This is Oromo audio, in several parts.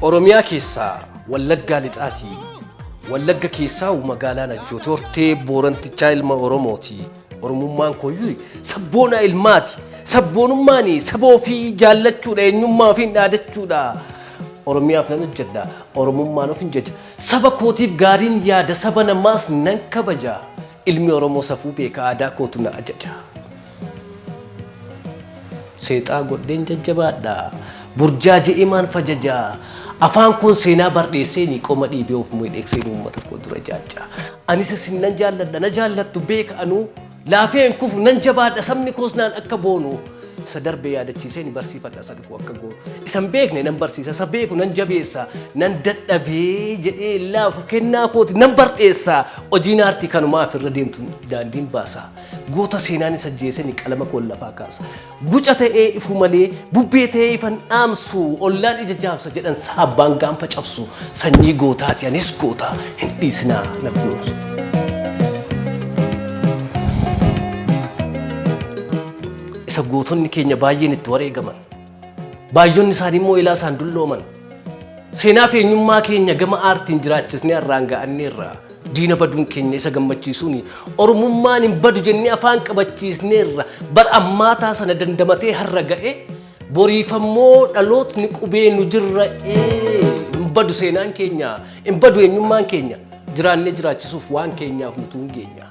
Oromiyaa keessaa Wallaggaa lixaatii Wallagga keessaa magaalaa Najjootii hortee Boorantichaa ilma Oromooti. Oromummaan kooyyuu sabboona ilmaati. Sabboonummaani saboo fi jaallachuudha eenyummaa fi dhaadachuudha. Oromiyaaf nan hojjedha. Oromummaan of hin jecha. Saba kootiif gaariin yaada saba namaas nan kabaja. Ilmi Oromoo safuu beeka aadaa kootu na ajaja. Seexaa godheen jajjabaadha. Burjaa jedhimaan fajaja. Afaan kun seenaa bardheessee ni qoma dhiibee of miidhegsee uummata koo dura jaaja. Anis isin nan jaalladha na jaallattu beeka anuu laafeen kufu nan jabaadha sabni koos naan akka boonu. Isa darbee yaadachiisee ni barsiifadha isa dhufu akka goonu. Isan beekne nan barsiisa isa beeku nan jabeessa nan dadhabee jedhee laafu kennaa kooti nan bardheessa. Hojiin aartii kanumaaf irra deemtu daandiin baasa. Goota seenaan isa jeesee ni qalama koon lafaa kaasa. Guca ta'ee ifu malee bubbee ta'ee ifan dhaamsu ollaan ija jaamsa jedhan saabbaan gaanfa cabsu. Sanyii gootaati anis goota hin dhiisnaa na kunuunsu. Isa gootonni keenya baay'een itti wareegaman. Baay'oonni isaanii immoo ilaa isaan dullooman. Seenaa fi eenyummaa keenya gama aartiin jiraachisnee har'aan ga'anneerra. Diina baduun keenya isa gammachiisuuni. Oromummaan hin badu jennee afaan qabachiisneerra. Bara ammaataa sana dandamatee har'a ga'e. Boriifammoo dhalootni qubee nu jirra'ee. Hin badu seenaan keenya. Hin badu eenyummaan keenya. Jiraannee jiraachisuuf waan keenyaaf nutu hin geenya.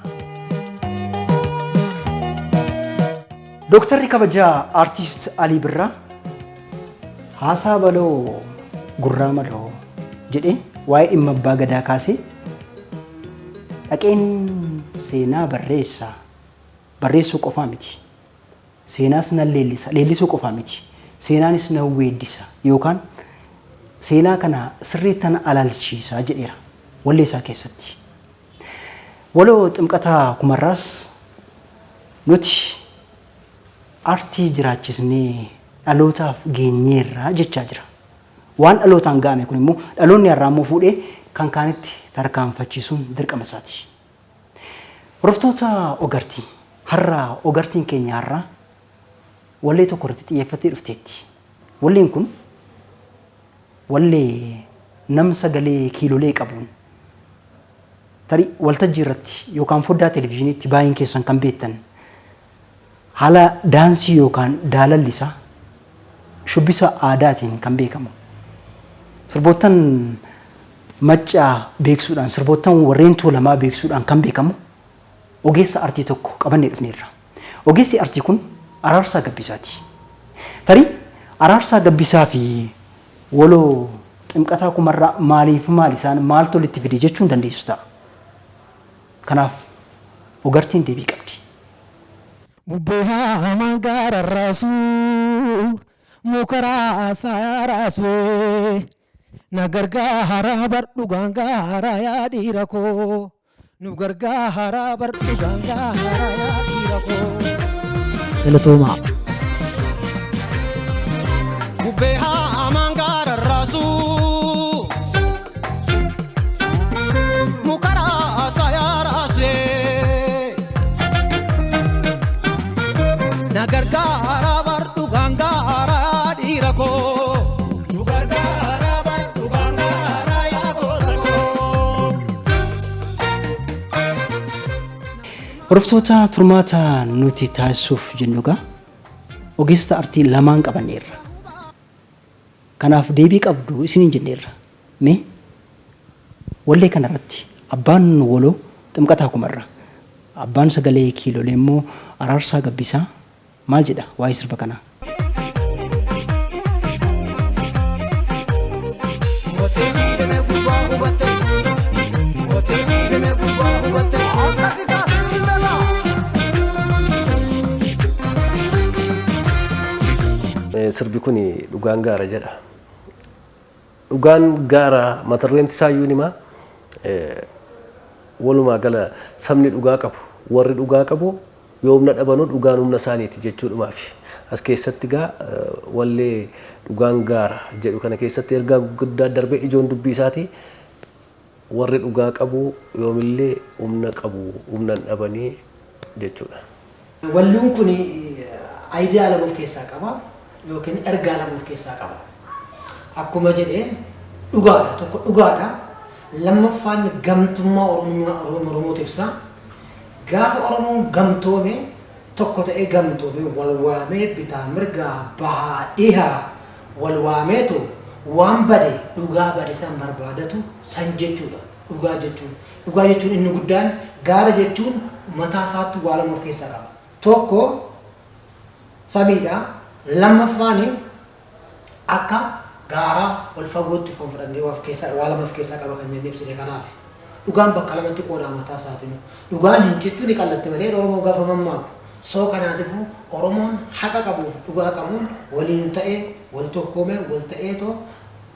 Dooktarri kabajaa aartist Alii Birraa haasaa baloo gurraa maloo jedhee waa'ee dhimma abbaa gadaa kaasee dhaqeen seenaa barreessuu qofaa miti. Seenaas nan leellisa leellisuu qofaa miti. Seenaanis nan weeddisa yookaan seenaa kana sirriittan alaalchiisa jedheera wallee isaa keessatti. Waloo ximqataa kumarraas nuti aartii jiraachisnee dhalootaaf geenyeerra jechaa jira. Waan dhalootaan ga'ame kun immoo dhaloonni har'aa immoo fuudhee kan kaanitti tarkaanfachiisuun dirqama isaati. Hordoftoota ogartii har'a ogartiin keenya har'a wallee tokko irratti xiyyeeffattee dhufteetti. Walleen kun wallee nam sagalee kiilolee qabuun tarii waltajjii irratti yookaan foddaa televezyiiniitti baay'een keessan kan beektan haala daansii yookaan daalallisa shubbisa aadaatiin kan beekamu. Sirboottan maccaa beeksuudhaan sirboottan warreen tuulamaa beeksuudhaan kan beekamu ogeessa aartii tokko qabannee dhufneerra. Ogeessi aartii kun Araarsaa Gabbisaati. Tarii Araarsaa Gabbisaa fi waloo ximqataa kumarraa maaliif maal isaan maaltu walitti fide jechuun dandeessu ta'a. Kanaaf ogartiin deebii qabdi. Bubbee mangara rasu mukara saraswe nagargara bardugangara ya dirako nugargara bardugangara ya dirako Teletoma Bubbee mangara rasu mukara saraswe Nagargara bardugangara dirako Nugargara bardugangara yakorako Hordoftoota turmaata nuti taasisuuf jennugaa ogeessota aartii lamaan qabanneerra. Kanaaf deebii qabdu isiniin jenneerra. Mee wallee kanarratti abbaan waloo ximqataa kumarra abbaan sagalee kiilolee immoo Araarsaa Gabbisaa maal jedha waa'ee sirba kanaa? Sirbi kun dhugaan gaara jedha. Dhugaan gaara mata dureen isaa iyyuu nima walumaa gala sabni dhugaa qabu warri dhugaa qabu yoomna dhabanu dhugaan humna isaaniiti jechuudhumaaf as keessatti gaa wallee dhugaan gaara jedhu kana keessatti ergaa guddaa darbee ijoon dubbii isaati warri dhugaa qabu yoomillee humna qabu humnan dhabanii jechuudha. Walluun kun aayidiyaa lama of keessaa qaba yookiin ergaa lama of keessaa qaba. akkuma jedhee dhugaadha tokko dhugaadha. Lammaffaan gamtummaa Oromoo ibsa. Gaafa Oromoon gamtoome tokko ta'ee gamtoome wal waamee bitaa mirgaa bahaa dhihaa wal waameetu waan bade dhugaa bade san barbaadatu san jechuudha. Dhugaa jechuun inni guddaan gaara jechuun mataa isaatti waa lama of keessaa qaba. Tokko samiidha. Lammaffaan akka gaara wal fagootti kan fudhannee waa lama of keessaa qaba kan jennee ibsine kanaaf. Dhugaan bakka lamatti qoodaa mataa isaatiin. Dhugaan hin cittu ni qal'atti malee Oromoo gaafa mammaaku. Soo kanaatiifuu Oromoon haqa qabuuf dhugaa qabuun waliin ta'ee wal tokkoomee wal ta'eetoo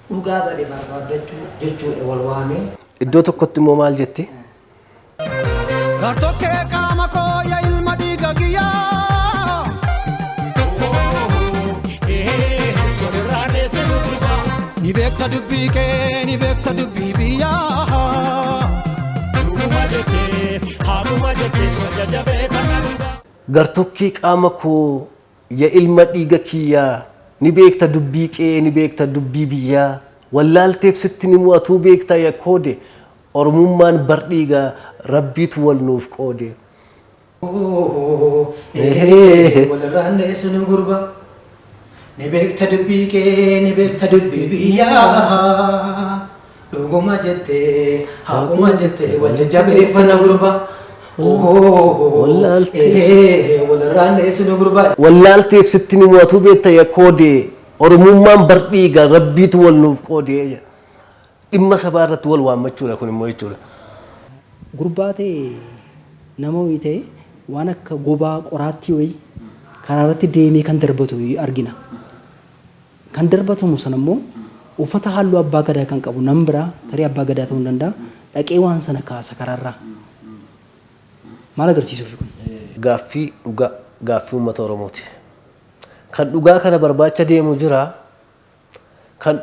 dhugaa bade barbaadachuu jechuudha wal waamee. Iddoo tokkotti immoo maal jetti? Gartokkee qaama koo yaa ilma dhiiga kiyyaa. Ni beekta dubbii kee ni beekta dubbii biyyaa. Gartokkee qaama koo yaa ilma dhiiga kiyyaa ni beekta dubbii kee ni beekta dubbii biyyaa. Wallaalteef sitti ni mo'atuu beekta yaa koode Oromummaan bardhiigaa rabbiitu wal nuuf qoode. Walirraan neessuun gurba ni beekta dubbii kee ni beekta dubbii biyyaa. Dhuguma jettee haquma jettee wal jajjabeeffanna gurba. Walirraan neessuun gurba. Wallaalteef sitti ni mo'atuu beekta yaa koode Oromummaan bardhiigaa rabbiitu wal nuuf qoode. Dhimma sabaa irratti wal waammachuudha kun immoo jechuudha. Gurbaa ta'e nama wayii ta'e waan akka gobaa qoraattii wayii karaa irratti deemee kan darbatu argina. Kan darbatamu sana immoo uffata halluu abbaa gadaa kan qabu nam biraa tarii abbaa gadaa ta'uu danda'a dhaqee waan sana kaasa karaarraa. Maal agarsiisuuf kun? Gaaffii dhugaa gaaffii uummata Oromooti. Kan dhugaa kana barbaacha deemu jira. Kan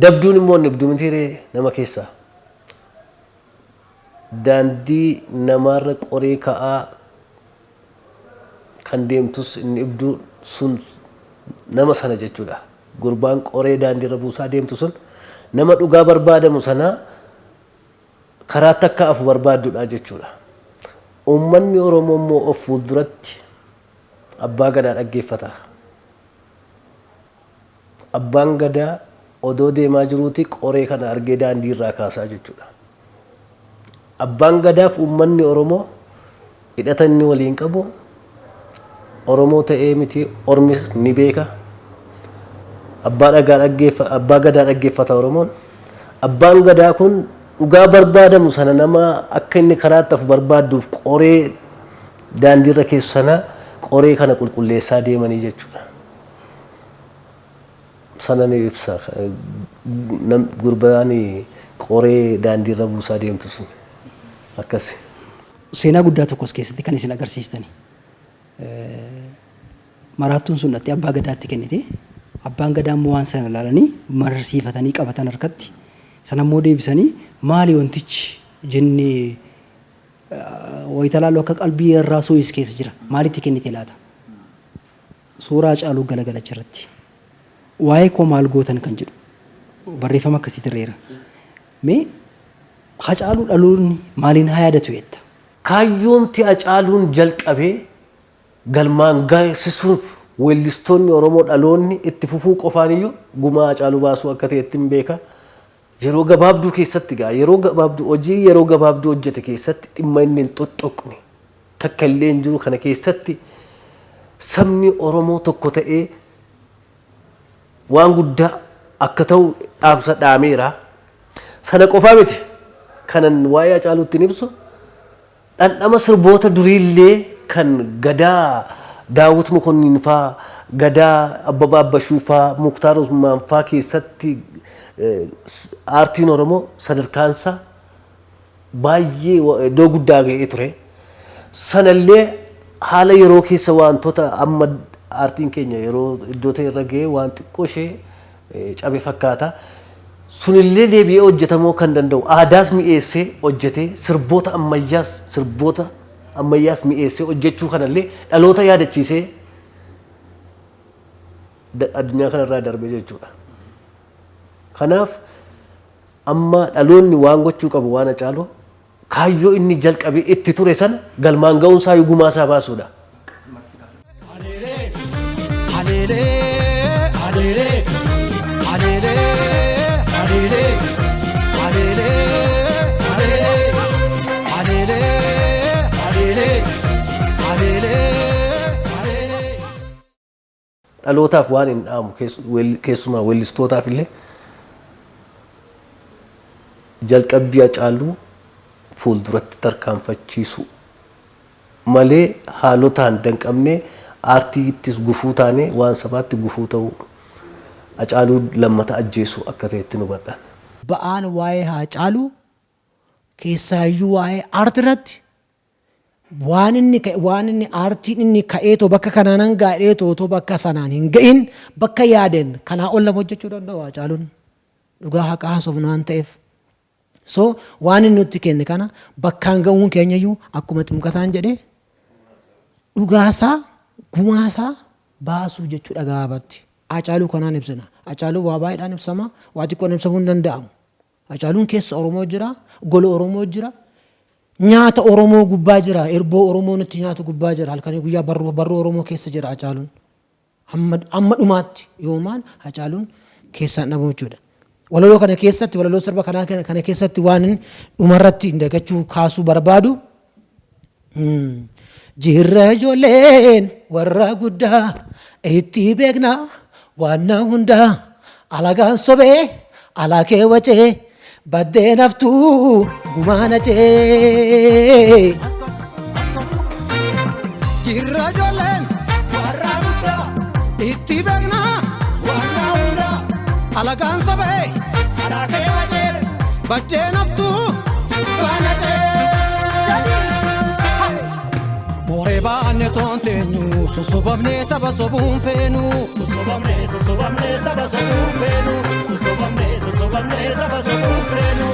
dabduun immoo nibdu mitiiree nama keessaa. Daandii namaarra qoree ka'aa kan deemtus inni ibduu sun nama sana jechuudha. Gurbaan qoree daandiirra buusaa deemtu sun nama dhugaa barbaadamu sana karaatti akka afu barbaaddudha jechuudha. Uummanni Oromoo immoo of fuulduratti abbaa gadaa dhaggeeffata. Abbaan gadaa odoo deemaa jiruuti qoree kana argee daandii irraa kaasaa jechuudha. Abbaan gadaaf uummanni Oromoo hidhata inni waliin qabu Oromoo ta'ee miti Ormis ni beeka. Abbaa gadaa dhaggeeffata Oromoon. Abbaan gadaa kun dhugaa barbaadamu sana nama akka inni karaatti afu barbaadduuf qoree daandiirra keessu sana qoree kana qulqulleessaa deemanii jechuudha. Sana ni ibsa gurbaan qoree daandiirra buusaa deemtu sun akkasi. Seenaa guddaa tokkos keessatti kan isin agarsiistani. Maraattuun sun dhattee abbaa gadaatti kennite. Abbaan gadaa immoo waan sana ilaalanii marsiifatanii qabatan harkatti. Sana immoo deebisanii maali wantichi jennee wayita laaluu akka qalbii irraa sooyis keessa jira. Maalitti kennite laata? Suuraa Haacaaluu Galagalacha irratti. Waa'ee koo maal gootan kan jedhu barreeffama akkasitti irra jira. Mee Haacaaluu dhaloonni maaliin haa yaadatu jetta? Kaayyoomti Haacaaluun jalqabee galmaan gaasisuuf weellistoonni Oromoo dhaloonni itti fufuu qofaaniyyuu gumaa Haacaaluu baasuu akka ta'etti hin beeka. Yeroo gabaabduu keessatti yeroo gabaabduu hojjete keessatti dhimma inni hin xoxxoqne takka illee hin jiru kana keessatti sabni Oromoo tokko ta'ee waan guddaa akka ta'u dhaamsa dhaameera. Sana qofaa miti kanan waa'ee Haacaaluutti ibsu dhandhama sirboota duriillee kan gadaa Daawit Mokonnin faa gadaa Abbabaa Abbashuu faa Muktaar Usmaan faa keessatti aartiin Oromoo sadarkaansa baay'ee iddoo guddaa ga'ee ture. Sanallee haala yeroo keessa wantoota amma aartiin keenya yeroo iddoo ta'e irra ga'ee waan xiqqoo ishee cabe fakkaata. Sunillee deebi'ee hojjetamuu kan danda'u aadaas mi'eessee hojjetee sirboota ammayyaas mi'eessee hojjechuu kanallee dhaloota yaadachiisee addunyaa kanarraa darbe jechuudha. Kanaaf amma dhaloonni waan gochuu qabu waan Hacaaluu kaayyoo inni jalqabee itti ture sana galmaan ga'uunsaa gumaa isaa baasuudha. Dhalootaaf waan hin dhaamu keessumaa weellistootaaf illee jalqabbii Hacaaluu fuulduratti tarkaanfachiisu malee haalotaan danqabnee aartiittis gufuu taanee waan sabaatti gufuu ta'uu Hacaaluu lammata ajjeesu akka ta'etti nu hubadhan. Ba'aan waa'ee Hacaaluu keessaayyuu waa'ee aartii irratti waan inni aartiin inni ka'eetoo bakka kanaan gaadheetoo bakka sanaan hin ga'in bakka yaadeen kanaa ol lama hojjechuu danda'u Hacaaluun dhugaa haqaa haasofnu waan ta'eef. So waan inni nutti kenne kana bakkaan ga'uun keenyayyuu akkuma ximqataan jedhee dhugaasaa gumaasaa baasuu jechuudha gaabatti. Hacaaluu kanaan ibsina. Hacaaluu waa baay'eedhaan ibsama. Waa xiqqoon ibsamuu hin danda'amu. Hacaaluun keessa Oromoo jira, gola Oromoo jira, nyaata Oromoo gubbaa jira, irboo Oromoo nutti nyaatu gubbaa jira. Halkanii guyyaa barruu Oromoo keessa jira Hacaaluun. Amma dhumaatti yoomaan Hacaaluun keessaan dhabu jechuudha. Walaloo kana keessatti walaloo sirba kana keessatti waan dhumarratti dagachuu kaasuu barbaadu jirra ijoolleen warra guddaa itti beekna waan hundaa alagaan sobee alakee wacee baddee naftuu gumaana jee. Jirra ijoolleen warra guddaa itti beekna waan hundaa alagaan sobee alakee wacee baddee naftuu gumaana jee. More baane tonteenyu sosobamne saba sobuun feenu sosobamne saba sobuun feenu sosobamne saba sobuun feenu.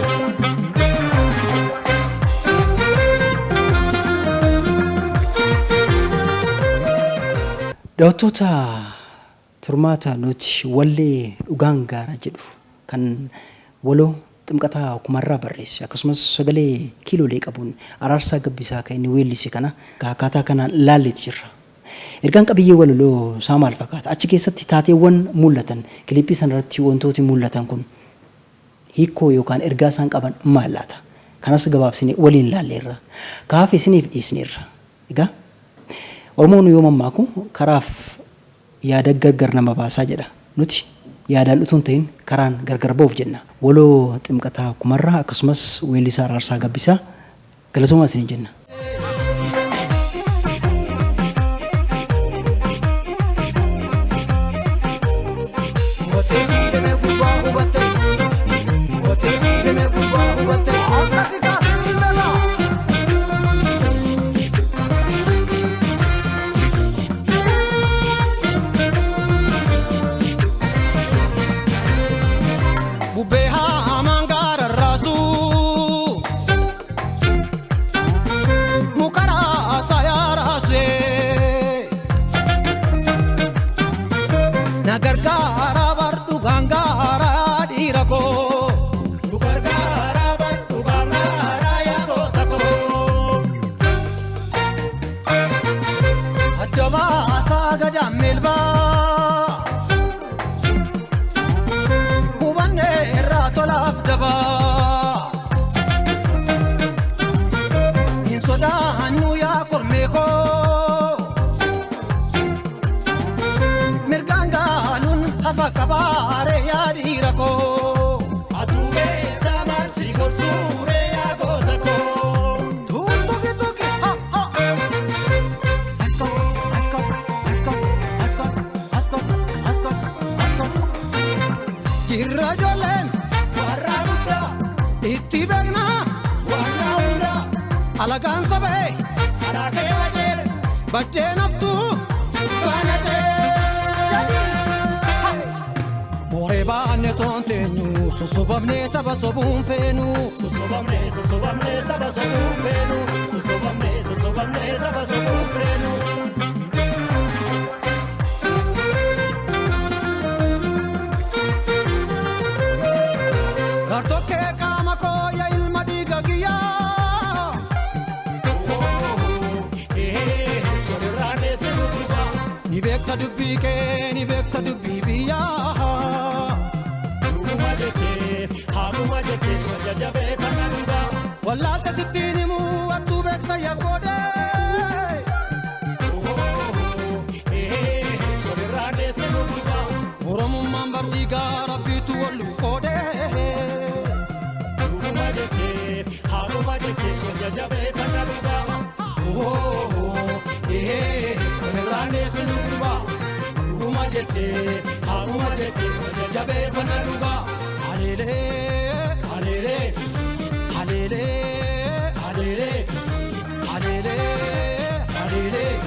Daawwattoota turmaata nuti wallee dhugaan gaara jedhu kan waloo ximqataa kumarraa barreesse akkasumas sagalee kiiloolee qabuun araarsaa gabbisaa kan inni weellise kana akkaataa kanaan laalleeti jirra. Ergaan qabiyyee walaloo isaa maal fakkaata? Achi keessatti taateewwan mul'atan kilippii sanarratti wantooti mul'atan kun hiikoo yookaan ergaa isaan qaban maal laata? Kanas gabaabsinee waliin laalleerra. Kaafe isiniif dhiisneerra. Egaa Oromoon yoo mammaaku karaaf yaada gargar nama baasaa jedha. Nuti yaadaan utuun ta'in karaan gargar ba'uuf jenna. Waloo ximqataa kumarraa akkasumas weellisaa araarsaa gabbisaa galatoomaa isin jenna. Alagaan sobee alakee wajjin baddee naftuu baana jee. More baane toonteenyu sosobamne saba sobuun feenu sosobamne saba sobuun feenu sosobamne saba sobuun feenu. beekta dubbii kee ni beekta dubbii biyyaa. Dhuguma jettee haamuma jettee jajjabeeffannaa dhugaa. Wallaalcha sittiin himuu attuu beekta yakkoodee. Walirraa deesse nu dhugaa. Oromummaan bardiigaa rabbiitu wal qoodee. Dhuguma jettee haamuma jettee jajjabeeffannaa dhugaa. Walirraa deesse nu dhugaa. Dhuguma jettee haamuma jettee jajjabeeffannaa dhugaa. Haleelee haleelee haleelee haleelee haleelee haleelee.